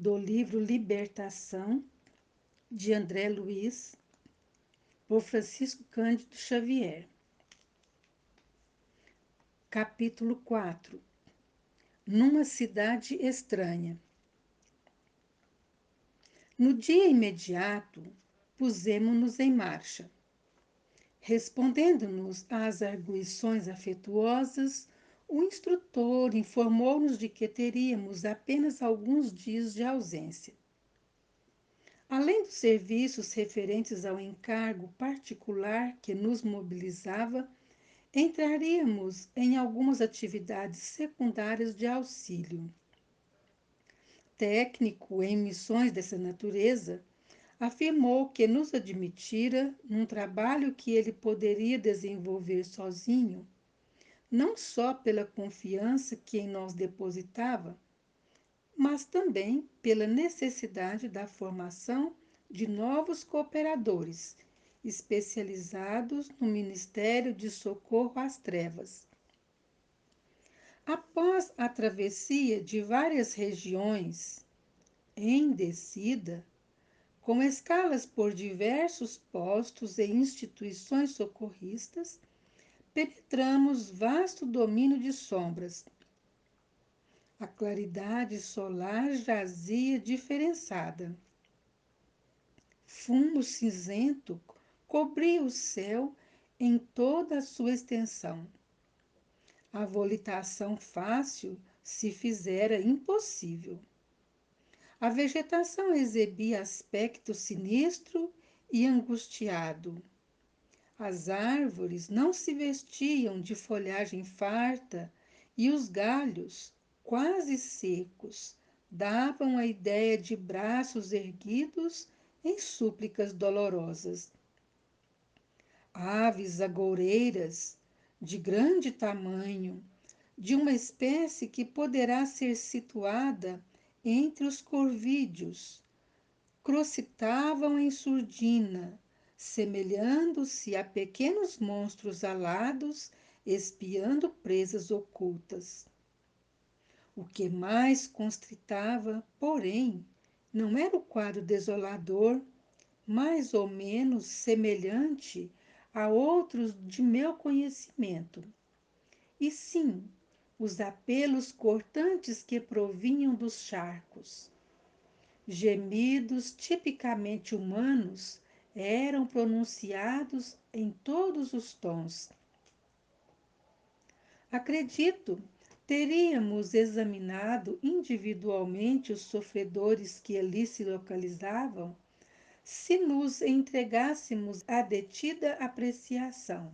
do livro Libertação, de André Luiz, por Francisco Cândido Xavier. Capítulo 4. Numa cidade estranha. No dia imediato, pusemo-nos em marcha. Respondendo-nos às arguições afetuosas, o instrutor informou-nos de que teríamos apenas alguns dias de ausência. Além dos serviços referentes ao encargo particular que nos mobilizava, entraríamos em algumas atividades secundárias de auxílio. Técnico em missões dessa natureza, afirmou que nos admitira num trabalho que ele poderia desenvolver sozinho, não só pela confiança que em nós depositava, mas também pela necessidade da formação de novos cooperadores, especializados no Ministério de Socorro às Trevas. Após a travessia de várias regiões em descida, com escalas por diversos postos e instituições socorristas, penetramos vasto domínio de sombras. A claridade solar jazia diferenciada. Fumo cinzento cobria o céu em toda a sua extensão. A volitação fácil se fizera impossível. A vegetação exibia aspecto sinistro e angustiado. As árvores não se vestiam de folhagem farta e os galhos, quase secos, davam a ideia de braços erguidos em súplicas dolorosas. Aves agoureiras, de grande tamanho, de uma espécie que poderá ser situada entre os corvídeos, crocitavam em surdina, semelhando-se a pequenos monstros alados espiando presas ocultas. O que mais constritava, porém, não era o quadro desolador, mais ou menos semelhante a outros de meu conhecimento, e sim os apelos cortantes que provinham dos charcos. Gemidos tipicamente humanos eram pronunciados em todos os tons. Acredito, teríamos examinado individualmente os sofredores que ali se localizavam, se nos entregássemos à detida apreciação.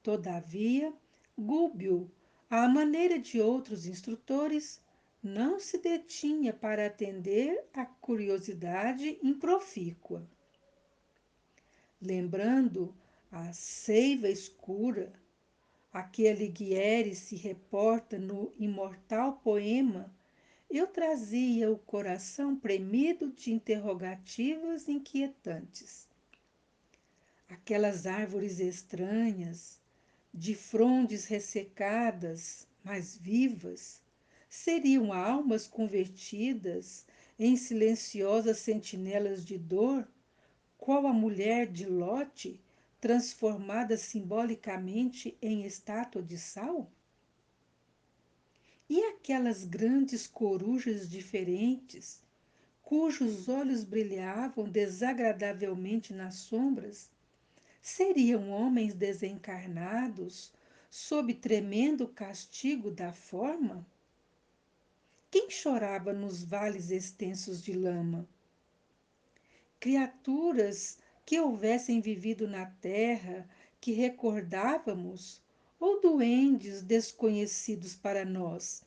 Todavia, Gúbio, à maneira de outros instrutores, não se detinha para atender à curiosidade improfícua. Lembrando a seiva escura, a que Alighieri se reporta no imortal poema, eu trazia o coração premido de interrogativas inquietantes. Aquelas árvores estranhas, de frondes ressecadas, mas vivas, seriam almas convertidas em silenciosas sentinelas de dor, qual a mulher de Lote, transformada simbolicamente em estátua de sal? E aquelas grandes corujas diferentes, cujos olhos brilhavam desagradavelmente nas sombras, seriam homens desencarnados sob tremendo castigo da forma? Quem chorava nos vales extensos de lama? Criaturas que houvessem vivido na terra, que recordávamos, ou duendes desconhecidos para nós?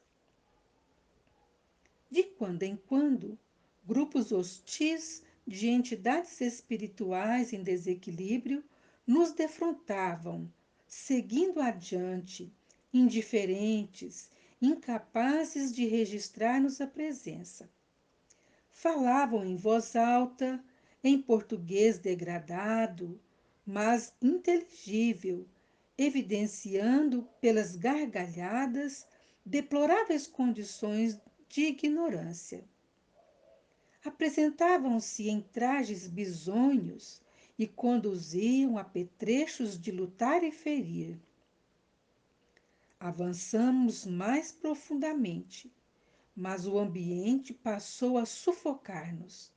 De quando em quando, grupos hostis de entidades espirituais em desequilíbrio nos defrontavam, seguindo adiante, indiferentes, incapazes de registrar-nos a presença. Falavam em voz alta, em português degradado, mas inteligível, evidenciando pelas gargalhadas deploráveis condições de ignorância. Apresentavam-se em trajes bisonhos e conduziam apetrechos de lutar e ferir. Avançamos mais profundamente, mas o ambiente passou a sufocar-nos.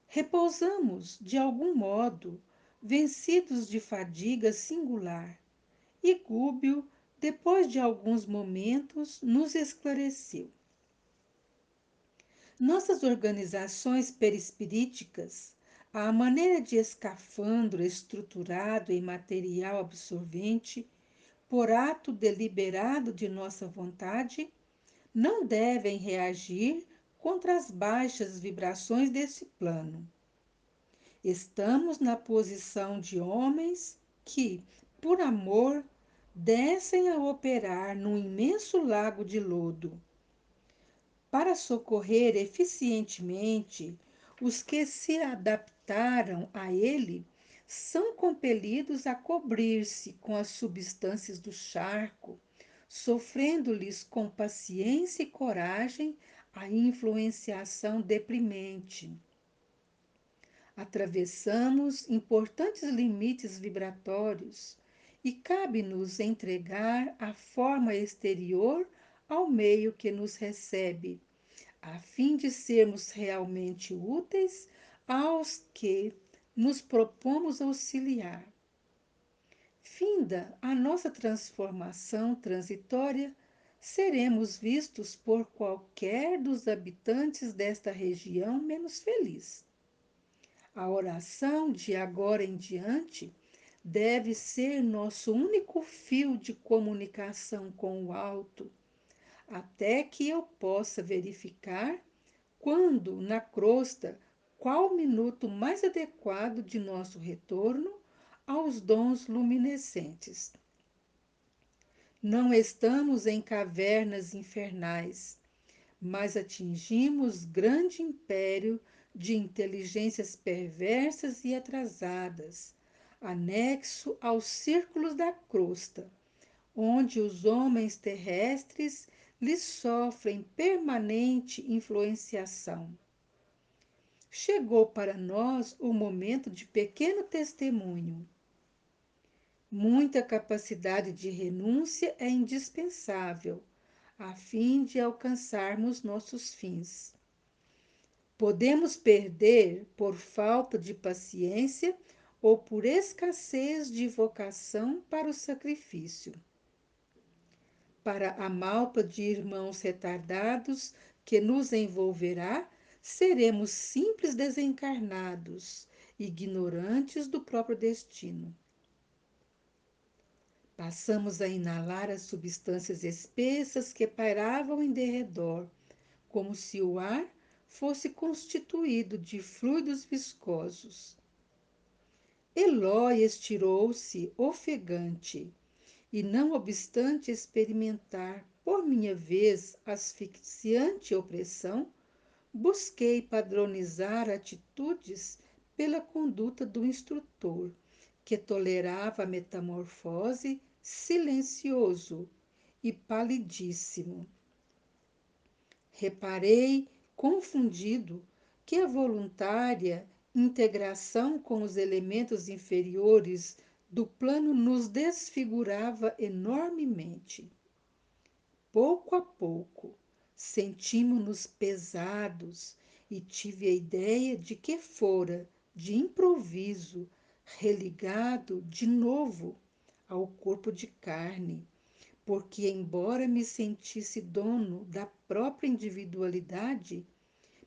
Repousamos, de algum modo, vencidos de fadiga singular, e Gúbio, depois de alguns momentos, nos esclareceu. Nossas organizações perispiríticas, a maneira de escafandro estruturado em material absorvente, por ato deliberado de nossa vontade, não devem reagir contra as baixas vibrações desse plano. Estamos na posição de homens que, por amor, descem a operar num imenso lago de lodo. Para socorrer eficientemente, os que se adaptaram a ele são compelidos a cobrir-se com as substâncias do charco, sofrendo-lhes com paciência e coragem a influenciação deprimente. Atravessamos importantes limites vibratórios e cabe-nos entregar a forma exterior ao meio que nos recebe, a fim de sermos realmente úteis aos que nos propomos auxiliar. Finda a nossa transformação transitória, seremos vistos por qualquer dos habitantes desta região menos feliz. A oração de agora em diante deve ser nosso único fio de comunicação com o alto, até que eu possa verificar quando, na crosta, qual o minuto mais adequado de nosso retorno aos dons luminescentes. Não estamos em cavernas infernais, mas atingimos grande império de inteligências perversas e atrasadas, anexo aos círculos da crosta, onde os homens terrestres lhes sofrem permanente influenciação. Chegou para nós o momento de pequeno testemunho. Muita capacidade de renúncia é indispensável, a fim de alcançarmos nossos fins. Podemos perder por falta de paciência ou por escassez de vocação para o sacrifício. Para a malpa de irmãos retardados que nos envolverá, seremos simples desencarnados, ignorantes do próprio destino. Passamos a inalar as substâncias espessas que pairavam em derredor, como se o ar fosse constituído de fluidos viscosos. Elói estirou-se ofegante, e não obstante experimentar, por minha vez, asfixiante opressão, busquei padronizar atitudes pela conduta do instrutor, que tolerava a metamorfose silencioso e palidíssimo. Reparei, confundido, que a voluntária integração com os elementos inferiores do plano nos desfigurava enormemente. Pouco a pouco, sentimos-nos pesados e tive a ideia de que fora, de improviso, religado de novo ao corpo de carne, porque, embora me sentisse dono da própria individualidade,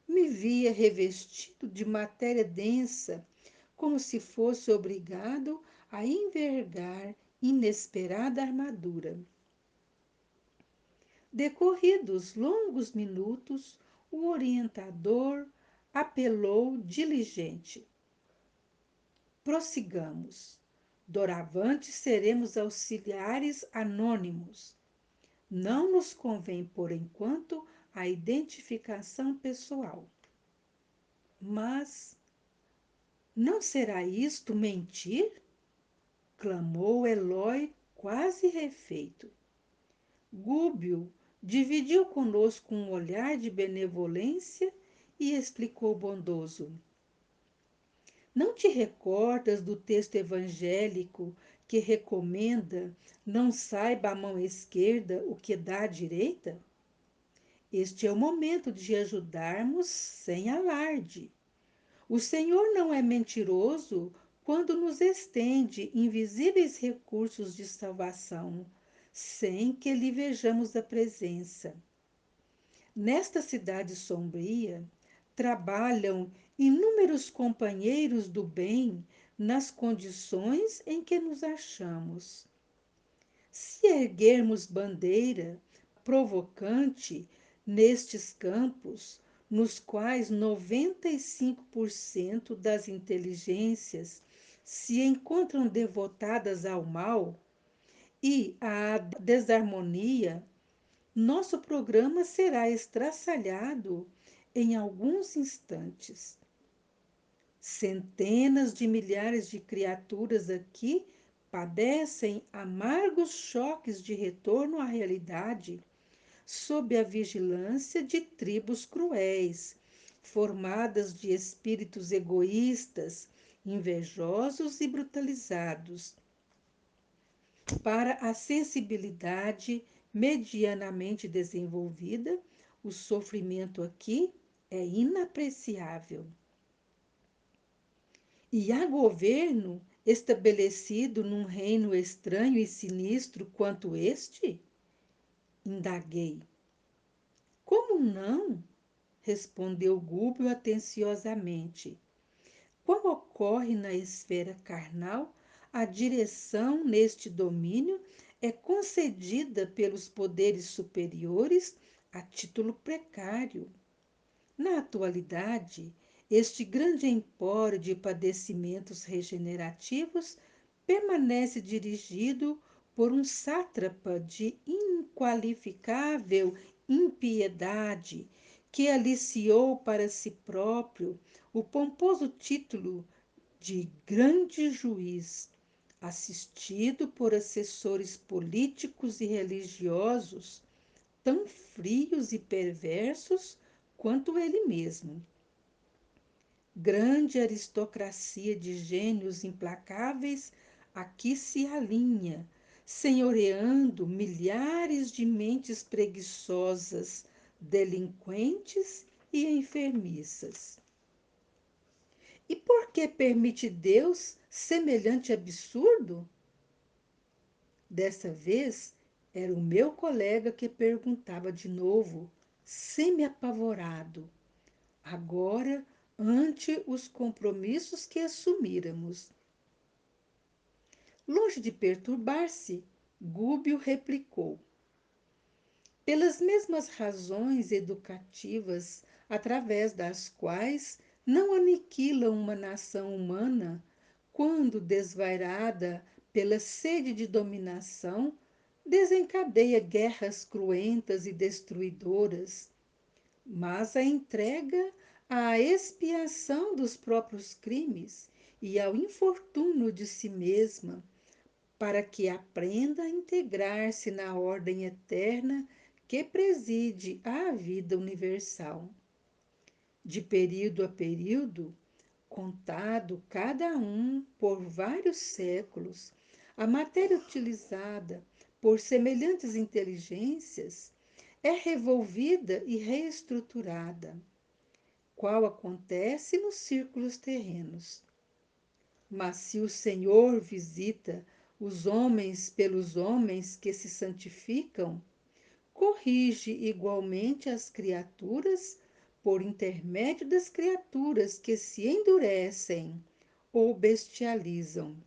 me via revestido de matéria densa, como se fosse obrigado a envergar inesperada armadura. Decorridos longos minutos, o orientador apelou diligente. Prossigamos. Doravante seremos auxiliares anônimos. Não nos convém, por enquanto, a identificação pessoal. Mas não será isto mentir? Clamou Elói, quase refeito. Gúbio dividiu conosco um olhar de benevolência e explicou bondoso: não te recordas do texto evangélico que recomenda não saiba a mão esquerda o que dá a direita? Este é o momento de ajudarmos sem alarde. O Senhor não é mentiroso quando nos estende invisíveis recursos de salvação, sem que lhe vejamos a presença. Nesta cidade sombria, trabalham inúmeros companheiros do bem nas condições em que nos achamos. Se erguermos bandeira provocante nestes campos, nos quais 95% das inteligências se encontram devotadas ao mal e à desarmonia, nosso programa será estraçalhado em alguns instantes. Centenas de milhares de criaturas aqui padecem amargos choques de retorno à realidade sob a vigilância de tribos cruéis, formadas de espíritos egoístas, invejosos e brutalizados. Para a sensibilidade medianamente desenvolvida, o sofrimento aqui é inapreciável. E há governo estabelecido num reino estranho e sinistro quanto este? Indaguei. Como não? Respondeu Gúbio atenciosamente. Qual ocorre na esfera carnal, a direção neste domínio é concedida pelos poderes superiores a título precário. Na atualidade, este grande empório de padecimentos regenerativos permanece dirigido por um sátrapa de inqualificável impiedade que aliciou para si próprio o pomposo título de grande juiz, assistido por assessores políticos e religiosos tão frios e perversos quanto ele mesmo. Grande aristocracia de gênios implacáveis aqui se alinha, senhoreando milhares de mentes preguiçosas, delinquentes e enfermiças. E por que permite Deus semelhante absurdo? Dessa vez, era o meu colega que perguntava de novo, semi-apavorado. Agora, ante os compromissos que assumíramos. Longe de perturbar-se, Gúbio replicou: pelas mesmas razões educativas através das quais não aniquilam uma nação humana quando, desvairada pela sede de dominação, desencadeia guerras cruentas e destruidoras, mas a entrega à expiação dos próprios crimes e ao infortúnio de si mesma, para que aprenda a integrar-se na ordem eterna que preside à vida universal. De período a período, contado cada um por vários séculos, a matéria utilizada por semelhantes inteligências é revolvida e reestruturada, qual acontece nos círculos terrenos. Mas se o Senhor visita os homens pelos homens que se santificam, corrige igualmente as criaturas por intermédio das criaturas que se endurecem ou bestializam.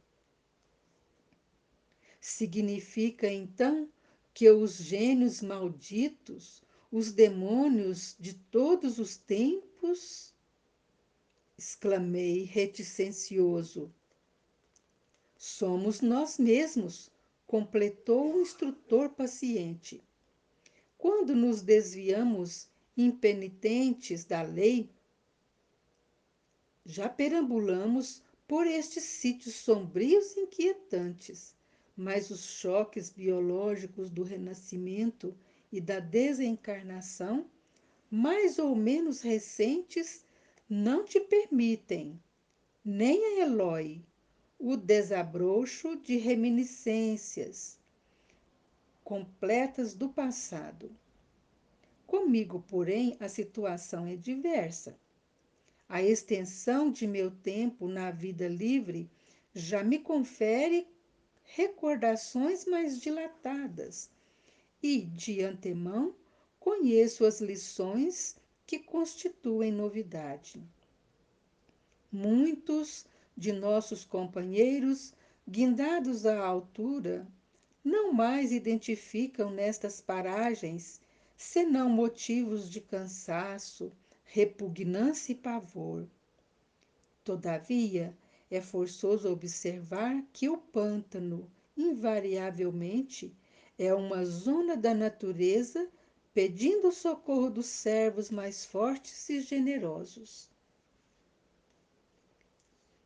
Significa então que os gênios malditos, os demônios de todos os tempos, exclamei reticencioso. Somos nós mesmos, completou o instrutor paciente. Quando nos desviamos impenitentes da lei, já perambulamos por estes sítios sombrios e inquietantes, mas os choques biológicos do renascimento e da desencarnação mais ou menos recentes não te permitem, nem a Eloy, o desabrocho de reminiscências completas do passado. Comigo, porém, a situação é diversa. A extensão de meu tempo na vida livre já me confere recordações mais dilatadas e, de antemão, conheço as lições que constituem novidade. Muitos de nossos companheiros, guindados à altura, não mais identificam nestas paragens senão motivos de cansaço, repugnância e pavor. Todavia, é forçoso observar que o pântano, invariavelmente, é uma zona da natureza pedindo o socorro dos servos mais fortes e generosos.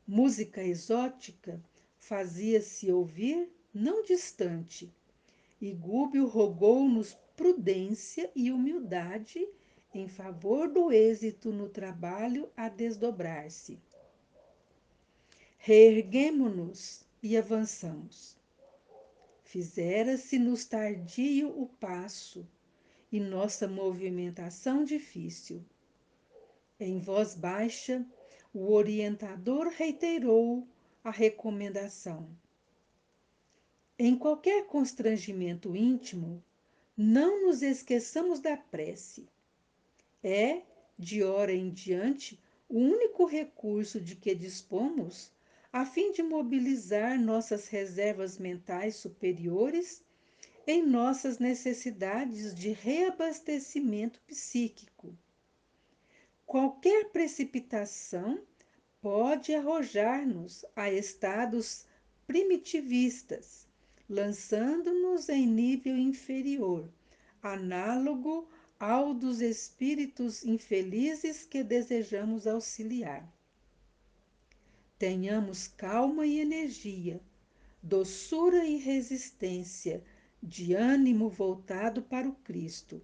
Música exótica fazia-se ouvir não distante, e Gúbio rogou-nos prudência e humildade em favor do êxito no trabalho a desdobrar-se. Reerguemo-nos e avançamos. Fizera-se-nos tardio o passo e nossa movimentação difícil. Em voz baixa, o orientador reiterou a recomendação. Em qualquer constrangimento íntimo, não nos esqueçamos da prece. É, de hora em diante, o único recurso de que dispomos a fim de mobilizar nossas reservas mentais superiores em nossas necessidades de reabastecimento psíquico. Qualquer precipitação pode arrojar-nos a estados primitivistas, lançando-nos em nível inferior, análogo ao dos espíritos infelizes que desejamos auxiliar. Tenhamos calma e energia, doçura e resistência, de ânimo voltado para o Cristo.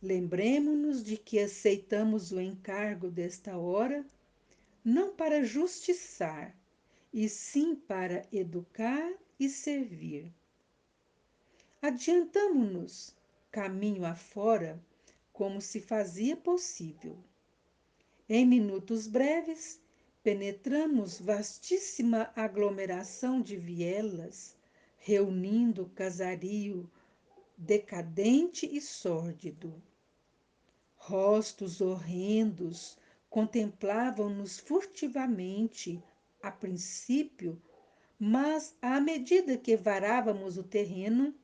Lembremo-nos de que aceitamos o encargo desta hora não para justiçar, e sim para educar e servir. Adiantamo-nos, caminho afora, como se fazia possível. Em minutos breves, penetramos vastíssima aglomeração de vielas, reunindo casario decadente e sórdido. Rostos horrendos contemplavam-nos furtivamente, a princípio, mas à medida que varávamos o terreno,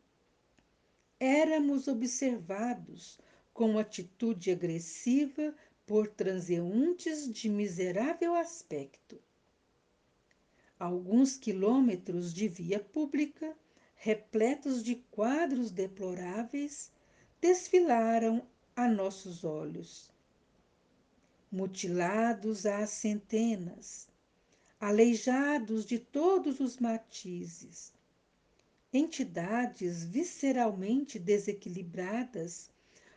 éramos observados com atitude agressiva por transeuntes de miserável aspecto. Alguns quilômetros de via pública, repletos de quadros deploráveis, desfilaram a nossos olhos. Mutilados às centenas, aleijados de todos os matizes, entidades visceralmente desequilibradas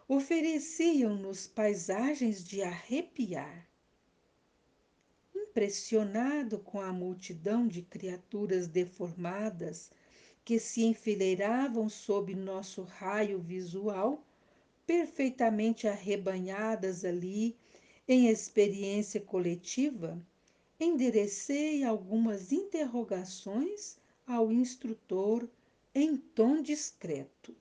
ofereciam-nos paisagens de arrepiar. Impressionado com a multidão de criaturas deformadas que se enfileiravam sob nosso raio visual, perfeitamente arrebanhadas ali em experiência coletiva, enderecei algumas interrogações ao instrutor em tom discreto.